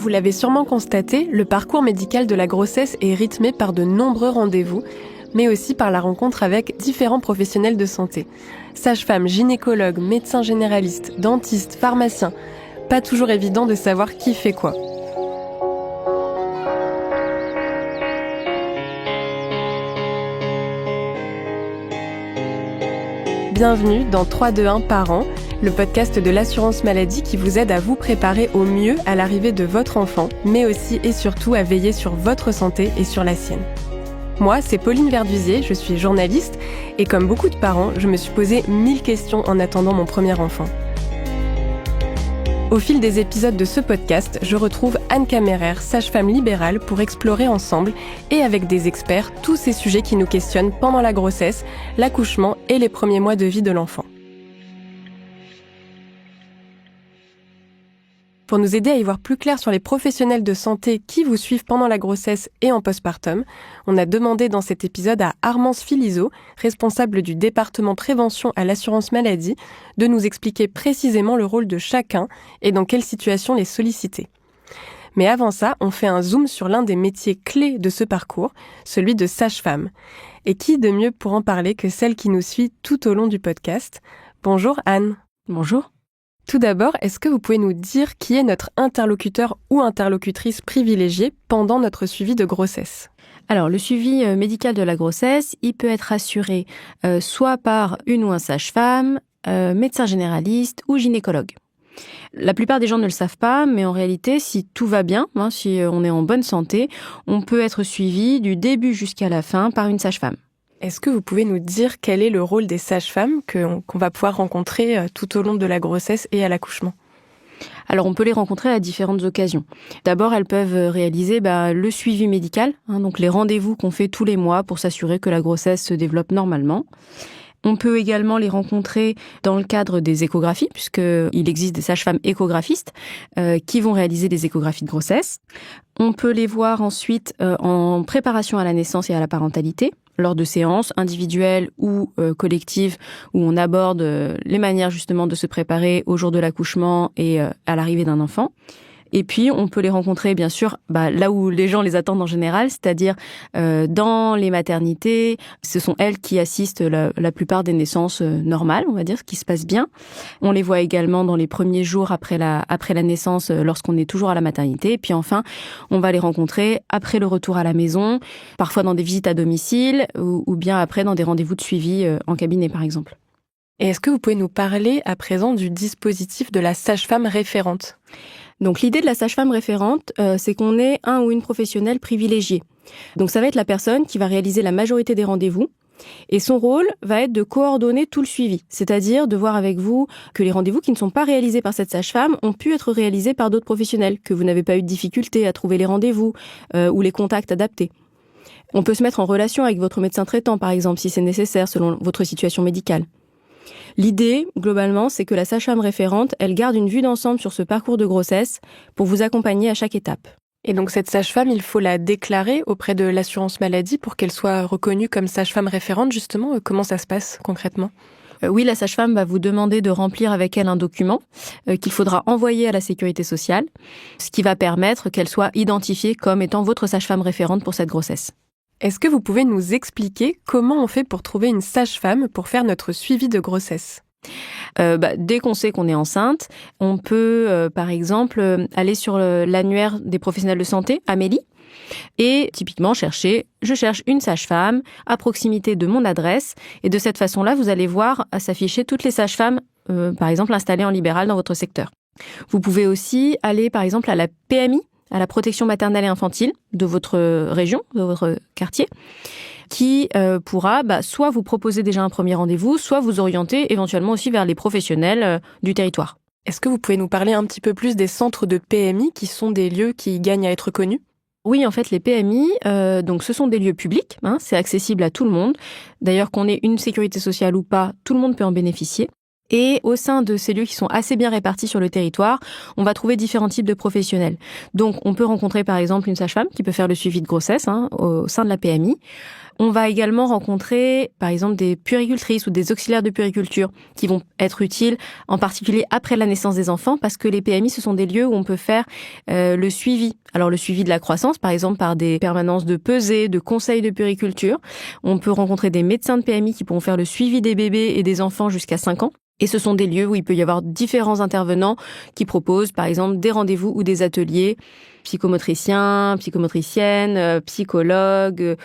Vous l'avez sûrement constaté, le parcours médical de la grossesse est rythmé par de nombreux rendez-vous, mais aussi par la rencontre avec différents professionnels de santé. Sages-femmes, gynécologues, médecins généralistes, dentistes, pharmaciens. Pas toujours évident de savoir qui fait quoi. Bienvenue dans 3-2-1 Parents, le podcast de l'assurance maladie qui vous aide à vous préparer au mieux à l'arrivée de votre enfant, mais aussi et surtout à veiller sur votre santé et sur la sienne. Moi, c'est Pauline Verdusier, je suis journaliste et comme beaucoup de parents, je me suis posé 1000 questions en attendant mon premier enfant. Au fil des épisodes de ce podcast, je retrouve Anne Caméraire, sage-femme libérale, pour explorer ensemble et avec des experts tous ces sujets qui nous questionnent pendant la grossesse, l'accouchement et les premiers mois de vie de l'enfant. Pour nous aider à y voir plus clair sur les professionnels de santé qui vous suivent pendant la grossesse et en postpartum, on a demandé dans cet épisode à Armance Philizot, responsable du département prévention à l'assurance maladie, de nous expliquer précisément le rôle de chacun et dans quelle situation les solliciter. Mais avant ça, on fait un zoom sur l'un des métiers clés de ce parcours, celui de sage-femme. Et qui de mieux pour en parler que celle qui nous suit tout au long du podcast ? Bonjour Anne. Bonjour. Tout d'abord, est-ce que vous pouvez nous dire qui est notre interlocuteur ou interlocutrice privilégiée pendant notre suivi de grossesse ? Alors, le suivi médical de la grossesse, il peut être assuré soit par une ou un sage-femme, médecin généraliste ou gynécologue. La plupart des gens ne le savent pas, mais en réalité, si tout va bien, si on est en bonne santé, on peut être suivi du début jusqu'à la fin par une sage-femme. Est-ce que vous pouvez nous dire quel est le rôle des sages-femmes qu'on va pouvoir rencontrer tout au long de la grossesse et à l'accouchement ? Alors, on peut les rencontrer à différentes occasions. D'abord, elles peuvent réaliser le suivi médical, donc les rendez-vous qu'on fait tous les mois pour s'assurer que la grossesse se développe normalement. On peut également les rencontrer dans le cadre des échographies, puisqu'il existe des sages-femmes échographistes qui vont réaliser des échographies de grossesse. On peut les voir ensuite en préparation à la naissance et à la parentalité, lors de séances individuelles ou collectives où on aborde les manières justement de se préparer au jour de l'accouchement et à l'arrivée d'un enfant. Et puis, on peut les rencontrer, bien sûr, là où les gens les attendent en général, c'est-à-dire dans les maternités. Ce sont elles qui assistent la plupart des naissances normales, on va dire, ce qui se passe bien. On les voit également dans les premiers jours après la naissance, lorsqu'on est toujours à la maternité. Et puis enfin, on va les rencontrer après le retour à la maison, parfois dans des visites à domicile ou bien après dans des rendez-vous de suivi en cabinet, par exemple. Et est-ce que vous pouvez nous parler à présent du dispositif de la sage-femme référente ? Donc l'idée de la sage-femme référente, c'est qu'on ait un ou une professionnelle privilégiée. Donc ça va être la personne qui va réaliser la majorité des rendez-vous et son rôle va être de coordonner tout le suivi, c'est-à-dire de voir avec vous que les rendez-vous qui ne sont pas réalisés par cette sage-femme ont pu être réalisés par d'autres professionnels, que vous n'avez pas eu de difficulté à trouver les rendez-vous ou les contacts adaptés. On peut se mettre en relation avec votre médecin traitant, par exemple, si c'est nécessaire selon votre situation médicale. L'idée, globalement, c'est que la sage-femme référente, elle garde une vue d'ensemble sur ce parcours de grossesse pour vous accompagner à chaque étape. Et donc cette sage-femme, il faut la déclarer auprès de l'assurance maladie pour qu'elle soit reconnue comme sage-femme référente, justement. Comment ça se passe concrètement ? Oui, la sage-femme va vous demander de remplir avec elle un document qu'il faudra envoyer à la sécurité sociale, ce qui va permettre qu'elle soit identifiée comme étant votre sage-femme référente pour cette grossesse. Est-ce que vous pouvez nous expliquer comment on fait pour trouver une sage-femme pour faire notre suivi de grossesse ? Dès qu'on sait qu'on est enceinte, on peut, par exemple, aller sur l'annuaire des professionnels de santé, Amélie, et typiquement je cherche une sage-femme à proximité de mon adresse. Et de cette façon-là, vous allez voir s'afficher toutes les sages-femmes, par exemple, installées en libéral dans votre secteur. Vous pouvez aussi aller, par exemple, à la PMI, à la protection maternelle et infantile de votre région, de votre quartier, qui pourra soit vous proposer déjà un premier rendez-vous, soit vous orienter éventuellement aussi vers les professionnels du territoire. Est-ce que vous pouvez nous parler un petit peu plus des centres de PMI qui sont des lieux qui gagnent à être connus ? Oui, en fait, les PMI, donc ce sont des lieux publics, c'est accessible à tout le monde. D'ailleurs, qu'on ait une sécurité sociale ou pas, tout le monde peut en bénéficier. Et au sein de ces lieux qui sont assez bien répartis sur le territoire, on va trouver différents types de professionnels. Donc, on peut rencontrer par exemple une sage-femme qui peut faire le suivi de grossesse au sein de la PMI. On va également rencontrer, par exemple, des puéricultrices ou des auxiliaires de puériculture qui vont être utiles, en particulier après la naissance des enfants, parce que les PMI, ce sont des lieux où on peut faire le suivi. Alors, le suivi de la croissance, par exemple, par des permanences de pesée, de conseils de puériculture. On peut rencontrer des médecins de PMI qui pourront faire le suivi des bébés et des enfants jusqu'à 5 ans. Et ce sont des lieux où il peut y avoir différents intervenants qui proposent, par exemple, des rendez-vous ou des ateliers, psychomotriciens, psychomotriciennes, psychologues,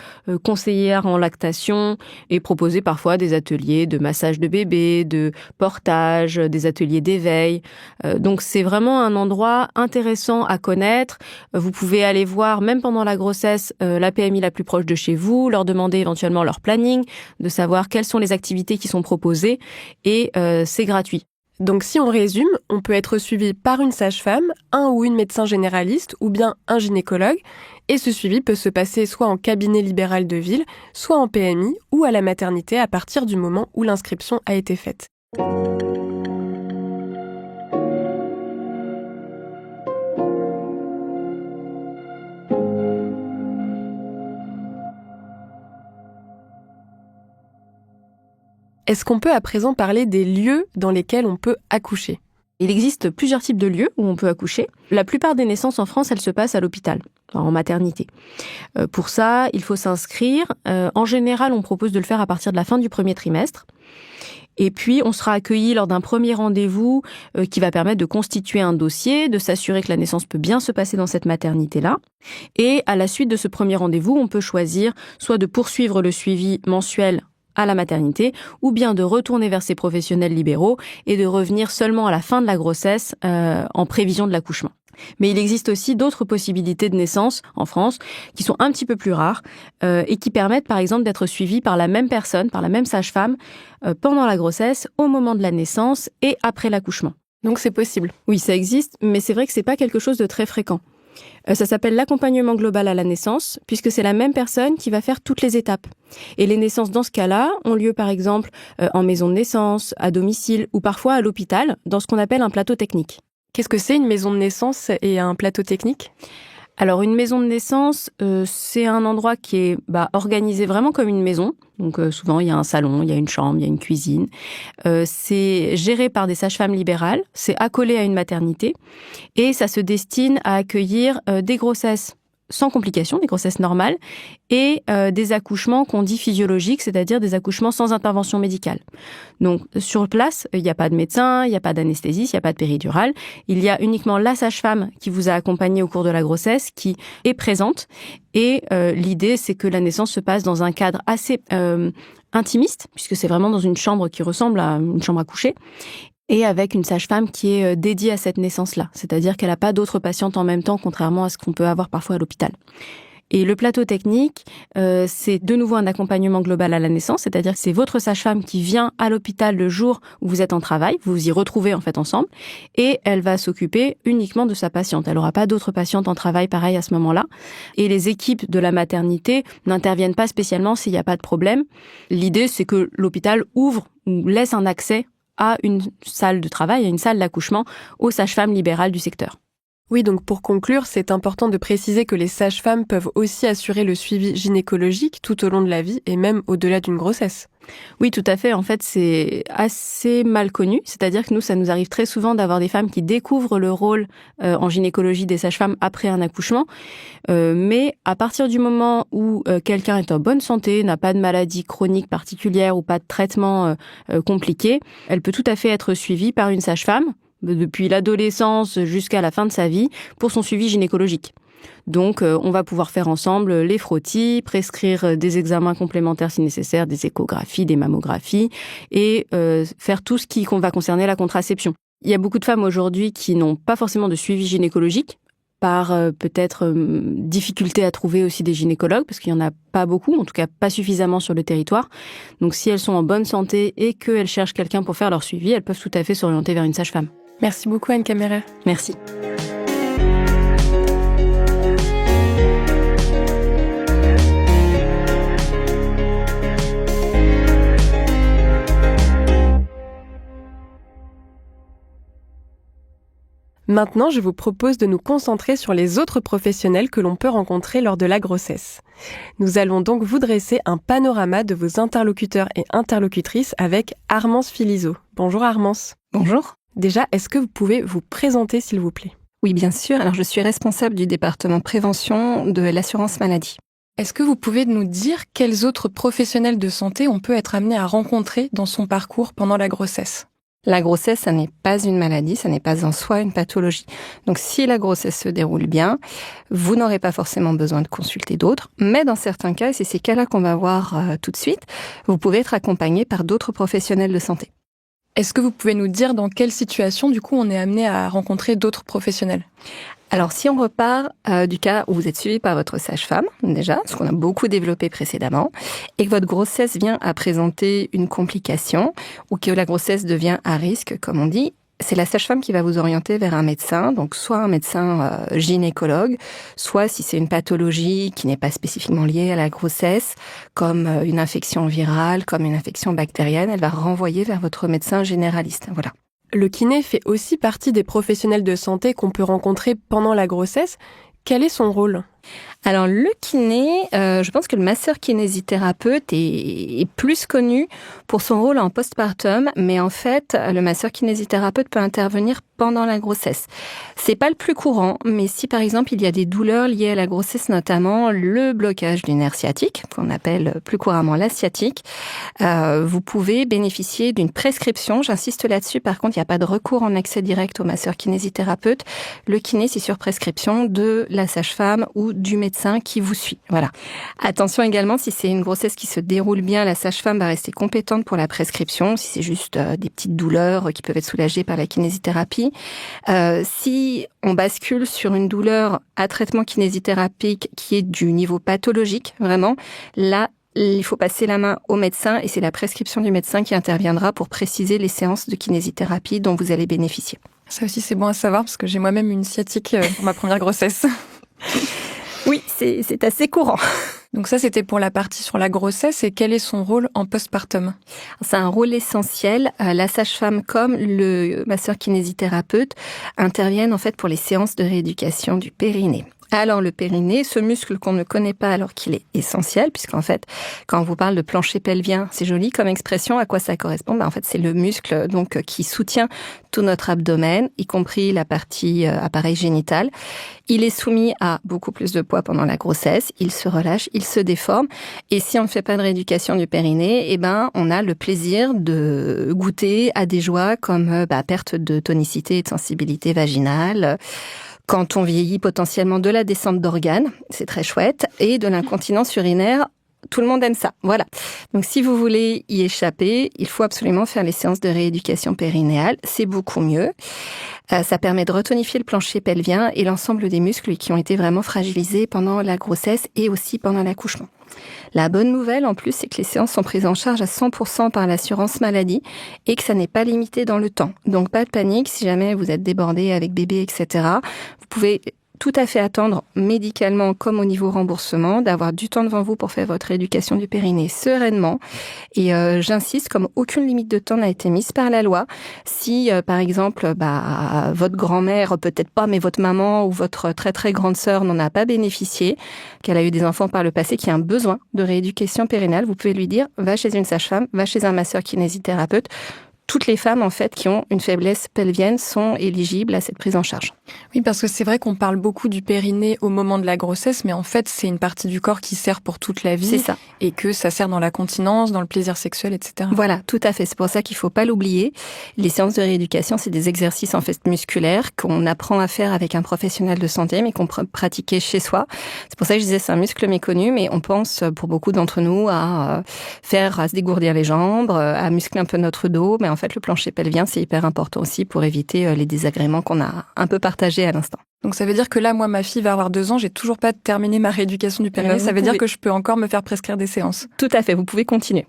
conseillères en lactation, et proposer parfois des ateliers de massage de bébé, de portage, des ateliers d'éveil. Donc c'est vraiment un endroit intéressant à connaître. Vous pouvez aller voir, même pendant la grossesse, la PMI la plus proche de chez vous, leur demander éventuellement leur planning, de savoir quelles sont les activités qui sont proposées, et c'est gratuit. Donc si on résume, on peut être suivi par une sage-femme, un ou une médecin généraliste ou bien un gynécologue, et ce suivi peut se passer soit en cabinet libéral de ville, soit en PMI ou à la maternité à partir du moment où l'inscription a été faite. Est-ce qu'on peut à présent parler des lieux dans lesquels on peut accoucher ? Il existe plusieurs types de lieux où on peut accoucher. La plupart des naissances en France, elles se passent à l'hôpital, en maternité. Pour ça, il faut s'inscrire. En général, on propose de le faire à partir de la fin du premier trimestre. Et puis, on sera accueilli lors d'un premier rendez-vous qui va permettre de constituer un dossier, de s'assurer que la naissance peut bien se passer dans cette maternité-là. Et à la suite de ce premier rendez-vous, on peut choisir soit de poursuivre le suivi mensuel à la maternité, ou bien de retourner vers ses professionnels libéraux et de revenir seulement à la fin de la grossesse en prévision de l'accouchement. Mais il existe aussi d'autres possibilités de naissance en France qui sont un petit peu plus rares et qui permettent par exemple d'être suivies par la même personne, par la même sage-femme pendant la grossesse, au moment de la naissance et après l'accouchement. Donc c'est possible. Oui, ça existe, mais c'est vrai que c'est pas quelque chose de très fréquent. Ça s'appelle l'accompagnement global à la naissance, puisque c'est la même personne qui va faire toutes les étapes. Et les naissances dans ce cas-là ont lieu par exemple en maison de naissance, à domicile ou parfois à l'hôpital, dans ce qu'on appelle un plateau technique. Qu'est-ce que c'est une maison de naissance et un plateau technique ? Alors une maison de naissance, c'est un endroit qui est organisé vraiment comme une maison. Donc souvent il y a un salon, il y a une chambre, il y a une cuisine. C'est géré par des sages-femmes libérales, c'est accolé à une maternité et ça se destine à accueillir des grossesses sans complications, des grossesses normales, et des accouchements qu'on dit physiologiques, c'est-à-dire des accouchements sans intervention médicale. Donc, sur place, il n'y a pas de médecin, il n'y a pas d'anesthésiste, il n'y a pas de péridurale. Il y a uniquement la sage-femme qui vous a accompagné au cours de la grossesse, qui est présente. Et l'idée, c'est que la naissance se passe dans un cadre assez intimiste, puisque c'est vraiment dans une chambre qui ressemble à une chambre à coucher, et avec une sage-femme qui est dédiée à cette naissance-là. C'est-à-dire qu'elle n'a pas d'autres patientes en même temps, contrairement à ce qu'on peut avoir parfois à l'hôpital. Et le plateau technique, c'est de nouveau un accompagnement global à la naissance, c'est-à-dire que c'est votre sage-femme qui vient à l'hôpital le jour où vous êtes en travail, vous vous y retrouvez en fait ensemble, et elle va s'occuper uniquement de sa patiente. Elle n'aura pas d'autres patientes en travail pareil à ce moment-là. Et les équipes de la maternité n'interviennent pas spécialement s'il n'y a pas de problème. L'idée, c'est que l'hôpital ouvre ou laisse un accès à une salle de travail, à une salle d'accouchement, aux sages-femmes libérales du secteur. Oui, donc pour conclure, c'est important de préciser que les sages-femmes peuvent aussi assurer le suivi gynécologique tout au long de la vie et même au-delà d'une grossesse. Oui, tout à fait. En fait, c'est assez mal connu. C'est-à-dire que nous, ça nous arrive très souvent d'avoir des femmes qui découvrent le rôle en gynécologie des sages-femmes après un accouchement. Mais à partir du moment où quelqu'un est en bonne santé, n'a pas de maladie chronique particulière ou pas de traitement compliqué, elle peut tout à fait être suivie par une sage-femme depuis l'adolescence jusqu'à la fin de sa vie pour son suivi gynécologique. Donc, on va pouvoir faire ensemble les frottis, prescrire des examens complémentaires si nécessaire, des échographies, des mammographies, et faire tout ce qui va concerner la contraception. Il y a beaucoup de femmes aujourd'hui qui n'ont pas forcément de suivi gynécologique, par peut-être difficulté à trouver aussi des gynécologues, parce qu'il n'y en a pas beaucoup, en tout cas pas suffisamment sur le territoire. Donc, si elles sont en bonne santé et qu'elles cherchent quelqu'un pour faire leur suivi, elles peuvent tout à fait s'orienter vers une sage-femme. Merci beaucoup Anne Caméret. Merci. Maintenant, je vous propose de nous concentrer sur les autres professionnels que l'on peut rencontrer lors de la grossesse. Nous allons donc vous dresser un panorama de vos interlocuteurs et interlocutrices avec Armance Philizot. Bonjour Armance. Bonjour. Déjà, est-ce que vous pouvez vous présenter s'il vous plaît ? Oui, bien sûr. Alors, je suis responsable du département prévention de l'assurance maladie. Est-ce que vous pouvez nous dire quels autres professionnels de santé on peut être amené à rencontrer dans son parcours pendant la grossesse ? La grossesse, ça n'est pas une maladie, ça n'est pas en soi une pathologie. Donc, si la grossesse se déroule bien, vous n'aurez pas forcément besoin de consulter d'autres. Mais dans certains cas, et c'est ces cas-là qu'on va voir tout de suite, vous pouvez être accompagné par d'autres professionnels de santé. Est-ce que vous pouvez nous dire dans quelle situation, du coup, on est amené à rencontrer d'autres professionnels ? Alors, si on repart du cas où vous êtes suivi par votre sage-femme, déjà, ce qu'on a beaucoup développé précédemment, et que votre grossesse vient à présenter une complication, ou que la grossesse devient à risque, comme on dit, c'est la sage-femme qui va vous orienter vers un médecin, donc soit un médecin gynécologue, soit si c'est une pathologie qui n'est pas spécifiquement liée à la grossesse, comme une infection virale, comme une infection bactérienne, elle va renvoyer vers votre médecin généraliste. Voilà. Le kiné fait aussi partie des professionnels de santé qu'on peut rencontrer pendant la grossesse. Quel est son rôle ? Alors le kiné, je pense que le masseur kinésithérapeute est plus connu pour son rôle en postpartum, mais en fait, le masseur kinésithérapeute peut intervenir pendant la grossesse. C'est pas le plus courant, mais si par exemple il y a des douleurs liées à la grossesse, notamment le blocage du nerf sciatique, qu'on appelle plus couramment la sciatique, vous pouvez bénéficier d'une prescription. J'insiste là-dessus, par contre, il n'y a pas de recours en accès direct au masseur kinésithérapeute. Le kiné, c'est sur prescription de la sage-femme ou du médecin qui vous suit. Voilà. Attention également, si c'est une grossesse qui se déroule bien, la sage-femme va rester compétente pour la prescription. Si c'est juste des petites douleurs qui peuvent être soulagées par la kinésithérapie. Si on bascule sur une douleur à traitement kinésithérapique qui est du niveau pathologique, vraiment, là, il faut passer la main au médecin et c'est la prescription du médecin qui interviendra pour préciser les séances de kinésithérapie dont vous allez bénéficier. Ça aussi, c'est bon à savoir parce que j'ai moi-même une sciatique pour ma première grossesse. Oui, c'est assez courant. Donc ça, c'était pour la partie sur la grossesse. Et quel est son rôle en postpartum ? C'est un rôle essentiel. La sage-femme comme le masseur kinésithérapeute interviennent en fait pour les séances de rééducation du périnée. Alors le périnée, ce muscle qu'on ne connaît pas alors qu'il est essentiel, puisqu'en fait, quand on vous parle de plancher pelvien, c'est joli comme expression, à quoi ça correspond ? En fait, c'est le muscle donc qui soutient tout notre abdomen, y compris la partie appareil génital. Il est soumis à beaucoup plus de poids pendant la grossesse, il se relâche, il se déforme, et si on ne fait pas de rééducation du périnée, on a le plaisir de goûter à des joies comme perte de tonicité et de sensibilité vaginale. Quand on vieillit, potentiellement de la descente d'organes, c'est très chouette, et de l'incontinence urinaire, tout le monde aime ça. Voilà. Donc si vous voulez y échapper, il faut absolument faire les séances de rééducation périnéale, c'est beaucoup mieux. Ça permet de retonifier le plancher pelvien et l'ensemble des muscles qui ont été vraiment fragilisés pendant la grossesse et aussi pendant l'accouchement. La bonne nouvelle, en plus, c'est que les séances sont prises en charge à 100% par l'assurance maladie et que ça n'est pas limité dans le temps. Donc, pas de panique, si jamais vous êtes débordé avec bébé, etc. Vous pouvez tout à fait attendre médicalement comme au niveau remboursement, d'avoir du temps devant vous pour faire votre rééducation du périnée sereinement. Et j'insiste, comme aucune limite de temps n'a été mise par la loi, si par exemple votre grand-mère, peut-être pas, mais votre maman ou votre très très grande sœur n'en a pas bénéficié, qu'elle a eu des enfants par le passé qui a un besoin de rééducation périnale, vous pouvez lui dire, va chez une sage-femme, va chez un masseur kinésithérapeute. Toutes les femmes, en fait, qui ont une faiblesse pelvienne sont éligibles à cette prise en charge. Oui, parce que c'est vrai qu'on parle beaucoup du périnée au moment de la grossesse, mais en fait, c'est une partie du corps qui sert pour toute la vie. C'est ça. Et que ça sert dans la continence, dans le plaisir sexuel, etc. Voilà, tout à fait. C'est pour ça qu'il faut pas l'oublier. Les séances de rééducation, c'est des exercices, en fait, musculaires qu'on apprend à faire avec un professionnel de santé, mais qu'on peut pratiquer chez soi. C'est pour ça que je disais, c'est un muscle méconnu, mais on pense, pour beaucoup d'entre nous, à se dégourdir les jambes, à muscler un peu notre dos, mais en fait, le plancher pelvien, c'est hyper important aussi pour éviter les désagréments qu'on a un peu partagés à l'instant. Donc ça veut dire que là, moi, ma fille va avoir 2 ans, j'ai toujours pas terminé ma rééducation du périnée. Ça veut dire que je peux encore me faire prescrire des séances. Tout à fait, vous pouvez continuer.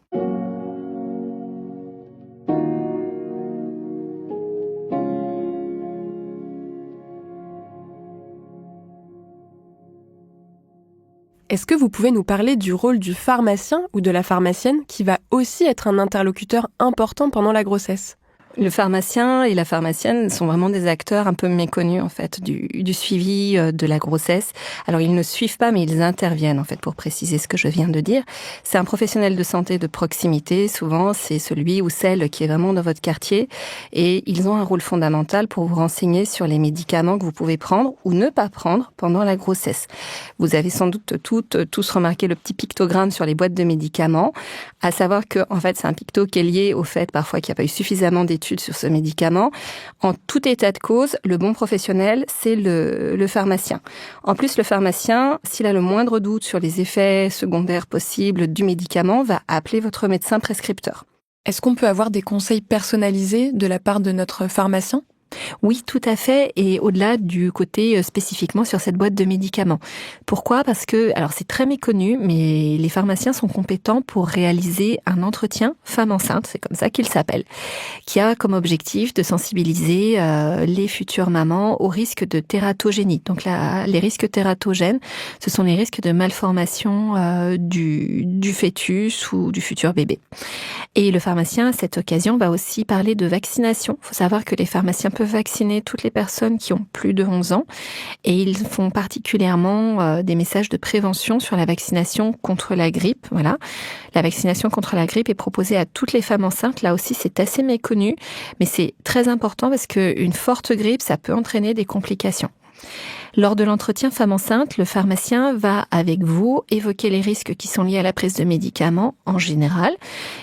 Est-ce que vous pouvez nous parler du rôle du pharmacien ou de la pharmacienne qui va aussi être un interlocuteur important pendant la grossesse ? Le pharmacien et la pharmacienne sont vraiment des acteurs un peu méconnus en fait du suivi de la grossesse. Alors ils ne suivent pas, mais ils interviennent en fait pour préciser ce que je viens de dire. C'est un professionnel de santé de proximité. Souvent, c'est celui ou celle qui est vraiment dans votre quartier, et ils ont un rôle fondamental pour vous renseigner sur les médicaments que vous pouvez prendre ou ne pas prendre pendant la grossesse. Vous avez sans doute tous remarqué le petit pictogramme sur les boîtes de médicaments, à savoir que en fait c'est un picto qui est lié au fait parfois qu'il n'y a pas eu suffisamment d'études sur ce médicament. En tout état de cause, le bon professionnel, c'est le pharmacien. En plus, le pharmacien, s'il a le moindre doute sur les effets secondaires possibles du médicament, va appeler votre médecin prescripteur. Est-ce qu'on peut avoir des conseils personnalisés de la part de notre pharmacien ? Oui, tout à fait, et au-delà du côté spécifiquement sur cette boîte de médicaments. Pourquoi ? Parce que, alors c'est très méconnu, mais les pharmaciens sont compétents pour réaliser un entretien femme enceinte, c'est comme ça qu'il s'appelle, qui a comme objectif de sensibiliser les futures mamans au risque de tératogénie. Donc là, les risques tératogènes, ce sont les risques de malformation du fœtus ou du futur bébé. Et le pharmacien, à cette occasion, va aussi parler de vaccination. Il faut savoir que les pharmaciens peuvent vacciner toutes les personnes qui ont plus de 11 ans, et ils font particulièrement des messages de prévention sur la vaccination contre la grippe. Voilà, la vaccination contre la grippe est proposée à toutes les femmes enceintes. Là aussi, c'est assez méconnu, mais c'est très important parce qu'une forte grippe, ça peut entraîner des complications. Lors de l'entretien femme enceinte, le pharmacien va avec vous évoquer les risques qui sont liés à la prise de médicaments en général.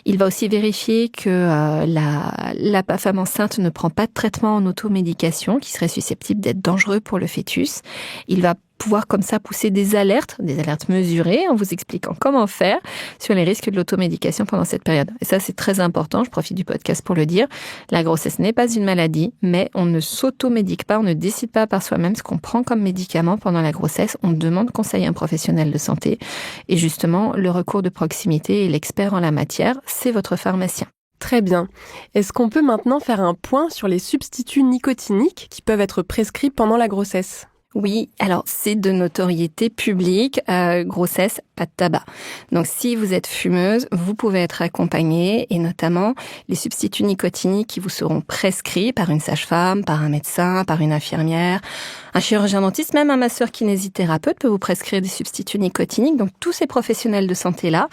Il va aussi vérifier que la femme enceinte ne prend pas de traitement en automédication qui serait susceptible d'être dangereux pour le fœtus. Il va pouvoir comme ça pousser des alertes mesurées en vous expliquant comment faire sur les risques de l'automédication pendant cette période. Et ça, c'est très important, je profite du podcast pour le dire. La grossesse n'est pas une maladie, mais on ne s'automédique pas, on ne décide pas par soi-même ce qu'on prend comme médicament pendant la grossesse. On demande conseil à un professionnel de santé. Et justement, le recours de proximité et l'expert en la matière, c'est votre pharmacien. Très bien. Est-ce qu'on peut maintenant faire un point sur les substituts nicotiniques qui peuvent être prescrits pendant la grossesse ? Oui, alors c'est de notoriété publique, grossesse, pas de tabac. Donc si vous êtes fumeuse, vous pouvez être accompagnée, et notamment les substituts nicotiniques qui vous seront prescrits par une sage-femme, par un médecin, par une infirmière, un chirurgien dentiste, même un masseur-kinésithérapeute peut vous prescrire des substituts nicotiniques. Donc tous ces professionnels de santé-là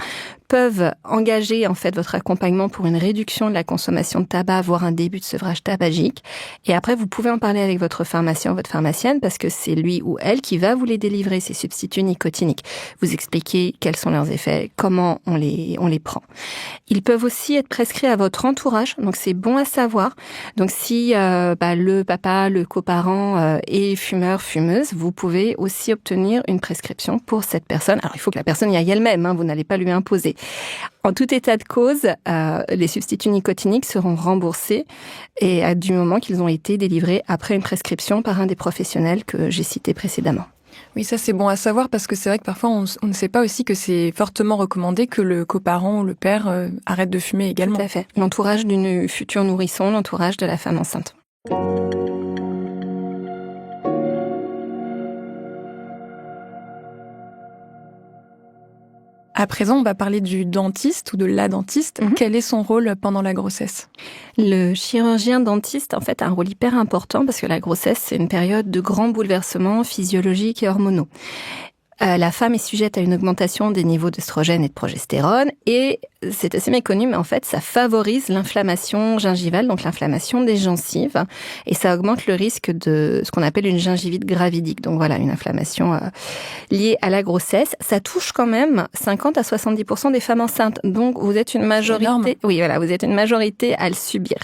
peuvent engager en fait votre accompagnement pour une réduction de la consommation de tabac, voire un début de sevrage tabagique. Et après, vous pouvez en parler avec votre pharmacien ou votre pharmacienne, parce que c'est lui ou elle qui va vous les délivrer, ces substituts nicotiniques. Vous expliquer quels sont leurs effets, comment on les prend. Ils peuvent aussi être prescrits à votre entourage, donc c'est bon à savoir. Donc si le papa, le coparent est fumeur, fumeuse, vous pouvez aussi obtenir une prescription pour cette personne. Alors il faut que la personne y aille elle-même, vous n'allez pas lui imposer. En tout état de cause, les substituts nicotiniques seront remboursés et du moment qu'ils ont été délivrés après une prescription par un des professionnels que j'ai cités précédemment. Oui, ça c'est bon à savoir parce que c'est vrai que parfois on ne sait pas aussi que c'est fortement recommandé que le coparent ou le père arrête de fumer également. Tout à fait. L'entourage d'une future nourrisson, l'entourage de la femme enceinte. À présent, on va parler du dentiste ou de la dentiste. Quel est son rôle pendant la grossesse ? Le chirurgien dentiste, en fait, a un rôle hyper important parce que la grossesse, c'est une période de grands bouleversements physiologiques et hormonaux. La femme est sujette à une augmentation des niveaux d'œstrogène et de progestérone, et c'est assez méconnu, mais en fait, ça favorise l'inflammation gingivale, donc l'inflammation des gencives, et ça augmente le risque de ce qu'on appelle une gingivite gravidique. Donc voilà, une inflammation liée à la grossesse. Ça touche quand même 50 à 70% des femmes enceintes. Donc vous êtes une majorité. Oui, voilà, vous êtes une majorité à le subir.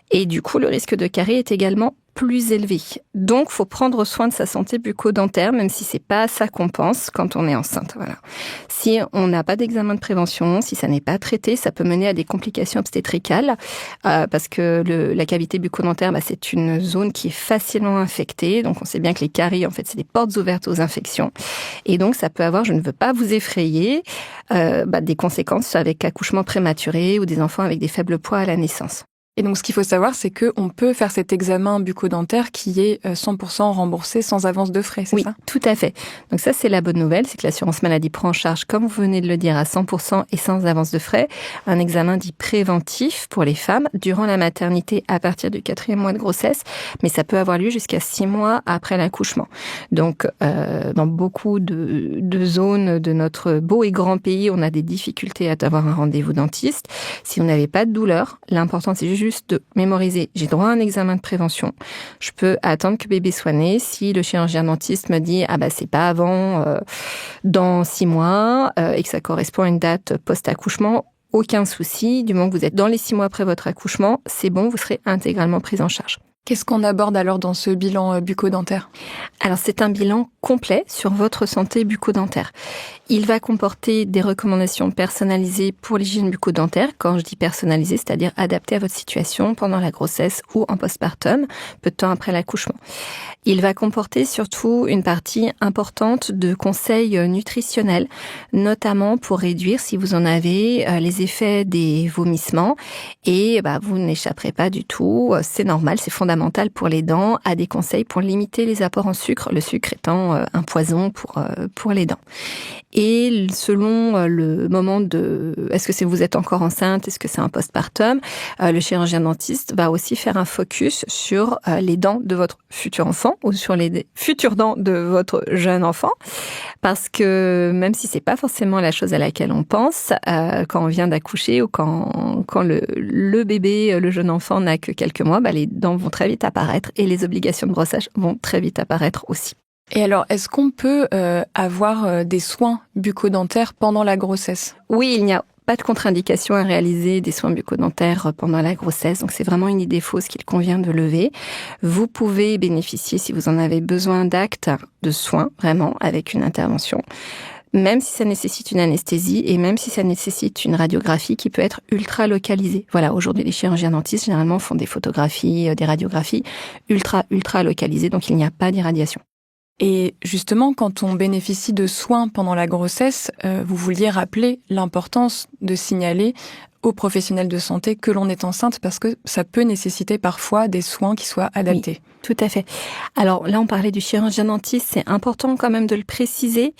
Et du coup, le risque de carie est également plus élevé. Donc, faut prendre soin de sa santé bucco-dentaire, même si c'est pas ça qu'on pense quand on est enceinte. Voilà. Si on n'a pas d'examen de prévention, si ça n'est pas traité, ça peut mener à des complications obstétricales, parce que la cavité bucco-dentaire, c'est une zone qui est facilement infectée. Donc, on sait bien que les caries, en fait, c'est des portes ouvertes aux infections. Et donc, ça peut avoir, je ne veux pas vous effrayer, des conséquences avec accouchement prématuré ou des enfants avec des faibles poids à la naissance. Et donc, ce qu'il faut savoir, c'est qu'on peut faire cet examen bucco-dentaire qui est 100% remboursé sans avance de frais, c'est oui, ça ? Oui, tout à fait. Donc ça, c'est la bonne nouvelle, c'est que l'assurance maladie prend en charge, comme vous venez de le dire, à 100% et sans avance de frais, un examen dit préventif pour les femmes durant la maternité à partir du 4e mois de grossesse, mais ça peut avoir lieu jusqu'à 6 mois après l'accouchement. Donc, dans beaucoup de zones de notre beau et grand pays, on a des difficultés à avoir un rendez-vous dentiste. Si vous n'avez pas de douleur, l'important, c'est juste de mémoriser. J'ai droit à un examen de prévention. Je peux attendre que bébé soit né. Si le chirurgien dentiste me dit c'est pas avant dans 6 mois et que ça correspond à une date post-accouchement, aucun souci. Du moment que vous êtes dans les 6 mois après votre accouchement, c'est bon, vous serez intégralement prise en charge. Qu'est-ce qu'on aborde alors dans ce bilan bucco-dentaire ? Alors, c'est un bilan complet sur votre santé bucco-dentaire. Il va comporter des recommandations personnalisées pour l'hygiène bucco-dentaire. Quand je dis personnalisée, c'est-à-dire adaptée à votre situation pendant la grossesse ou en postpartum, peu de temps après l'accouchement. Il va comporter surtout une partie importante de conseils nutritionnels, notamment pour réduire, si vous en avez, les effets des vomissements. Et vous n'échapperez pas du tout, c'est normal, c'est fondamental pour les dents, à des conseils pour limiter les apports en sucre, le sucre étant un poison pour les dents. Et selon le moment est-ce que vous êtes encore enceinte, est-ce que c'est un postpartum, le chirurgien dentiste va aussi faire un focus sur les dents de votre futur enfant ou sur les futures dents de votre jeune enfant, parce que même si c'est pas forcément la chose à laquelle on pense quand on vient d'accoucher ou quand le bébé, le jeune enfant n'a que quelques mois, les dents vont très vite apparaître et les obligations de brossage vont très vite apparaître aussi. Et alors, est-ce qu'on peut avoir des soins bucco-dentaires pendant la grossesse ? Oui, il n'y a pas de contre-indication à réaliser des soins bucco-dentaires pendant la grossesse. Donc, c'est vraiment une idée fausse qu'il convient de lever. Vous pouvez bénéficier, si vous en avez besoin, d'actes de soins, vraiment, avec une intervention, même si ça nécessite une anesthésie et même si ça nécessite une radiographie qui peut être ultra localisée. Voilà, aujourd'hui, les chirurgiens dentistes, généralement, font des photographies, des radiographies ultra localisées, donc il n'y a pas d'irradiation. Et justement, quand on bénéficie de soins pendant la grossesse, vous vouliez rappeler l'importance de signaler aux professionnels de santé que l'on est enceinte parce que ça peut nécessiter parfois des soins qui soient adaptés. Oui, tout à fait. Alors là, on parlait du chirurgien dentiste, c'est important quand même de le préciser,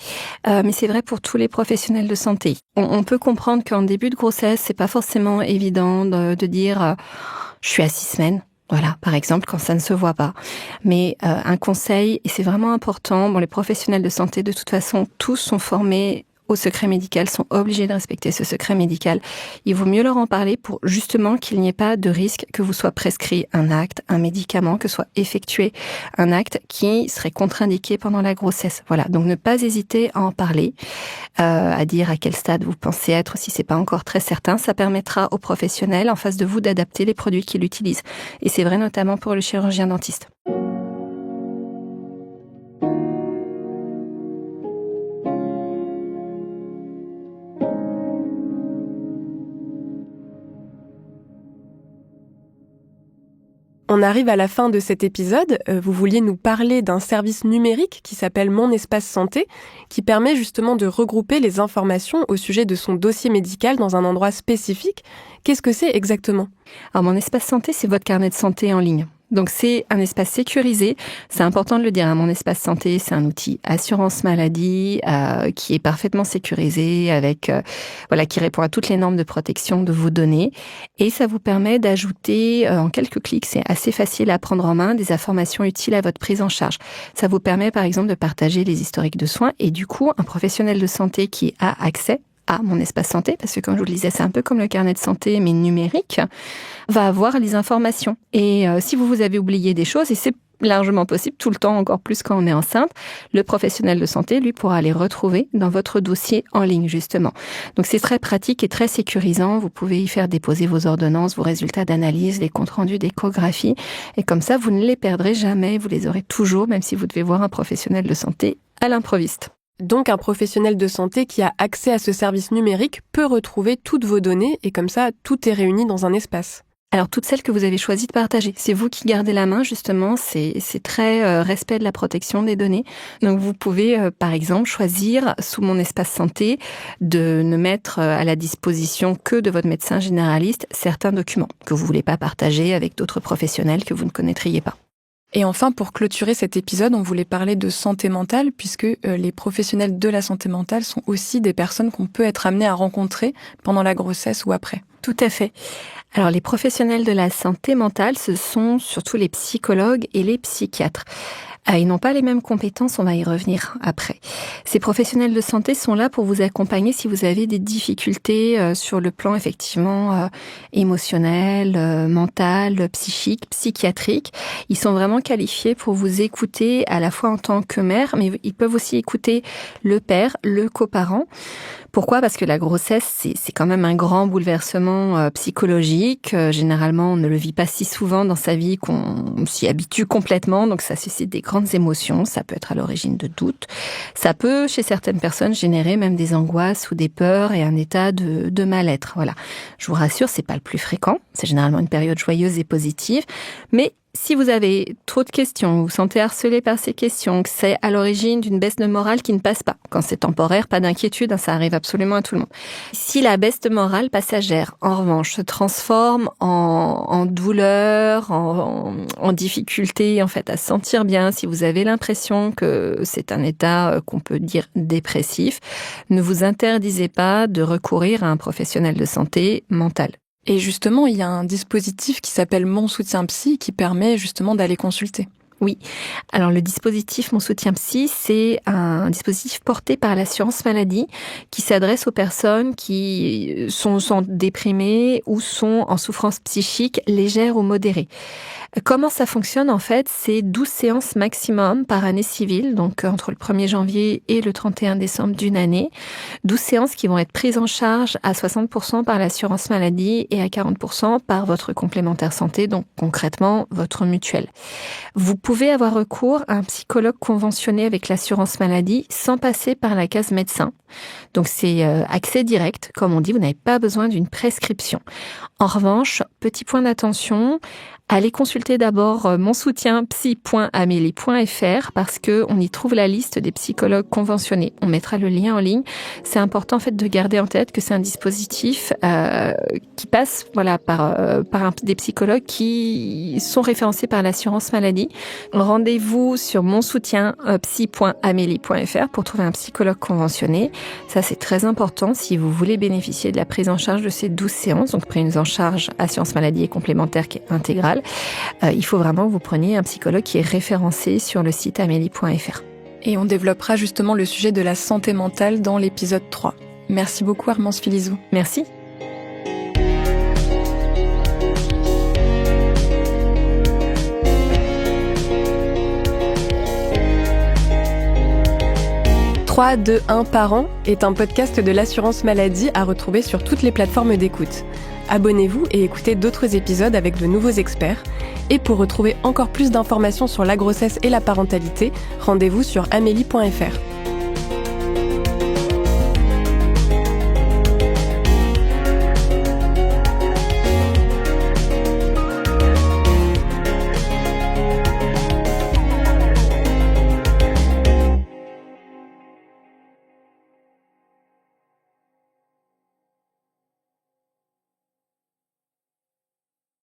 mais c'est vrai pour tous les professionnels de santé. On peut comprendre qu'en début de grossesse, c'est pas forcément évident de dire je suis à 6 semaines. Voilà, par exemple, quand ça ne se voit pas. Mais un conseil, et c'est vraiment important, les professionnels de santé, de toute façon, tous sont formés au secret médical, sont obligés de respecter ce secret médical. Il vaut mieux leur en parler pour justement qu'il n'y ait pas de risque que vous soit prescrit un acte, un médicament, que soit effectué un acte qui serait contre-indiqué pendant la grossesse. Voilà, donc ne pas hésiter à en parler, à dire à quel stade vous pensez être, si c'est pas encore très certain. Ça permettra aux professionnels en face de vous d'adapter les produits qu'ils utilisent. Et c'est vrai notamment pour le chirurgien dentiste. On arrive à la fin de cet épisode. Vous vouliez nous parler d'un service numérique qui s'appelle Mon Espace Santé, qui permet justement de regrouper les informations au sujet de son dossier médical dans un endroit spécifique. Qu'est-ce que c'est exactement ? Alors, Mon Espace Santé, c'est votre carnet de santé en ligne. Donc, c'est un espace sécurisé. C'est important de le dire. Mon Espace Santé, c'est un outil assurance maladie qui est parfaitement sécurisé, qui répond à toutes les normes de protection de vos données. Et ça vous permet d'ajouter en quelques clics, c'est assez facile à prendre en main, des informations utiles à votre prise en charge. Ça vous permet, par exemple, de partager les historiques de soins. Et du coup, un professionnel de santé qui a accès à Mon Espace Santé, parce que comme je vous le disais, c'est un peu comme le carnet de santé, mais numérique, va avoir les informations. Et si vous avez oublié des choses, et c'est largement possible, tout le temps, encore plus quand on est enceinte, le professionnel de santé, lui, pourra les retrouver dans votre dossier en ligne, justement. Donc, c'est très pratique et très sécurisant. Vous pouvez y faire déposer vos ordonnances, vos résultats d'analyse, les comptes rendus d'échographie. Et comme ça, vous ne les perdrez jamais. Vous les aurez toujours, même si vous devez voir un professionnel de santé à l'improviste. Donc, un professionnel de santé qui a accès à ce service numérique peut retrouver toutes vos données et comme ça, tout est réuni dans un espace. Alors, toutes celles que vous avez choisi de partager. C'est vous qui gardez la main, justement. C'est très respect de la protection des données. Donc, vous pouvez, par exemple, choisir, sous mon espace santé, de ne mettre à la disposition que de votre médecin généraliste certains documents que vous voulez pas partager avec d'autres professionnels que vous ne connaîtriez pas. Et enfin, pour clôturer cet épisode, on voulait parler de santé mentale, puisque les professionnels de la santé mentale sont aussi des personnes qu'on peut être amené à rencontrer pendant la grossesse ou après. Tout à fait. Alors, les professionnels de la santé mentale, ce sont surtout les psychologues et les psychiatres. Ils n'ont pas les mêmes compétences, on va y revenir après. Ces professionnels de santé sont là pour vous accompagner si vous avez des difficultés sur le plan effectivement émotionnel, mental, psychique, psychiatrique. Ils sont vraiment qualifiés pour vous écouter à la fois en tant que mère, mais ils peuvent aussi écouter le père, le coparent. Pourquoi ? Parce que la grossesse, c'est quand même un grand bouleversement psychologique. Généralement, on ne le vit pas si souvent dans sa vie qu'on s'y habitue complètement. Donc, ça suscite des grandes émotions. Ça peut être à l'origine de doutes. Ça peut, chez certaines personnes, générer même des angoisses ou des peurs et un état de mal-être. Voilà. Je vous rassure, c'est pas le plus fréquent. C'est généralement une période joyeuse et positive. Mais si vous avez trop de questions, vous vous sentez harcelé par ces questions, que c'est à l'origine d'une baisse de morale qui ne passe pas. Quand c'est temporaire, pas d'inquiétude, ça arrive absolument à tout le monde. Si la baisse de morale passagère, en revanche, se transforme en douleur, en difficulté, en fait, à se sentir bien, si vous avez l'impression que c'est un état qu'on peut dire dépressif, ne vous interdisez pas de recourir à un professionnel de santé mentale. Et justement, il y a un dispositif qui s'appelle Mon Soutien Psy qui permet justement d'aller consulter. Oui. Alors, le dispositif Mon Soutien Psy, c'est un dispositif porté par l'assurance maladie qui s'adresse aux personnes qui sont déprimées ou sont en souffrance psychique légère ou modérée. Comment ça fonctionne, en fait? C'est 12 séances maximum par année civile, donc entre le 1er janvier et le 31 décembre d'une année. 12 séances qui vont être prises en charge à 60% par l'assurance maladie et à 40% par votre complémentaire santé, donc concrètement votre mutuelle. Vous pouvez avoir recours à un psychologue conventionné avec l'assurance maladie sans passer par la case médecin. Donc c'est accès direct, comme on dit, vous n'avez pas besoin d'une prescription. En revanche, petit point d'attention, allez consulter d'abord monsoutienpsy.amelie.fr parce que on y trouve la liste des psychologues conventionnés. On mettra le lien en ligne. C'est important en fait de garder en tête que c'est un dispositif qui passe par des psychologues qui sont référencés par l'assurance maladie. Rendez-vous sur monsoutienpsy.amelie.fr pour trouver un psychologue conventionné. Ça c'est très important si vous voulez bénéficier de la prise en charge de ces 12 séances, donc prise en charge assurance maladie et complémentaire qui est intégrale. Il faut vraiment que vous preniez un psychologue qui est référencé sur le site amelie.fr. Et on développera justement le sujet de la santé mentale dans l'épisode 3. Merci beaucoup Armance Filizou. Merci. « 3, 2, 1 Parents » est un podcast de l'assurance maladie à retrouver sur toutes les plateformes d'écoute. Abonnez-vous et écoutez d'autres épisodes avec de nouveaux experts. Et pour retrouver encore plus d'informations sur la grossesse et la parentalité, rendez-vous sur amelie.fr.